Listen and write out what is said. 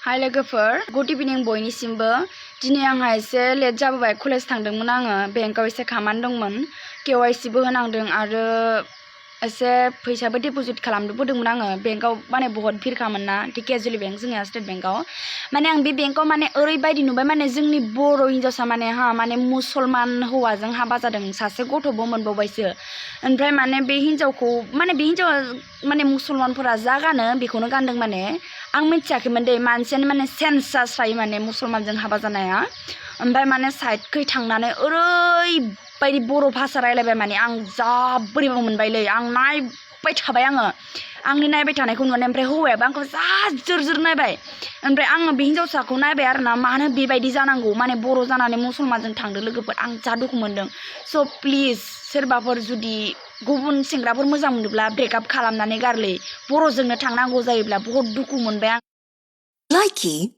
हाय लोगोफोर गुड इभिनिं बयनिसिमबो दिनै आंहा एसे लेट जाबोबाय कलेज थांदोंमोन आङो बेंकाव एसे खामानि दंमोन केवाइसि बो होनांदों आरो एसे फैसाबो डिपजिट खालामबोदोंमोन आङो बेंकाव माने बहुत भिरखामोन ना धेकियाजुलि बेंक जोंनिया स्टेट बेंकाव माने आं बे बेंकाव माने ओरैबायदि नुबाय माने जोंनि बर' हिन्जावसा माने मुसलमान हौवाजों हाबा जादों सासे गथ'बो मोनबावबायसो ओमफ्राय माने बे हिन्जावखौ माने बे हिन्जावा माने मुसलमानफोरा जा गानो बेखौनो गानदों माने आं मिथियाखैमोन दे मानसियानो माने सेन्स जास्रायो माने मुसलमानजों हाबा जानाया ओमफ्राय माने साइडखै थांनानै ओरैबायदि बर' भाषा रायलायबाय माने आं जा बोरैबा मोनबायलै आं नायबाय थाबाय आंनि नायबाय थानायखौ नुनानै ओमफ्राय हौवायाबो आंखौ जा जोर जोर नायबाय ओमफ्राय आङो बे हिन्जावसाखौ नायबाय आरोना मानो बेबायदि जानांगौ माने बर' जानानै मुसलमानजों थांदों लोगोफोर आं जा दुखु मोनदों स' प्लिज सोरबाफोर जुदि गुबुन सेंग्राफोर मोजां मोनोब्ला ब्रेकआप खालामनानै गारलै बर'जोंनो थांनांगौ जायोब्ला बहुत दुखु मोनबाय आं Likey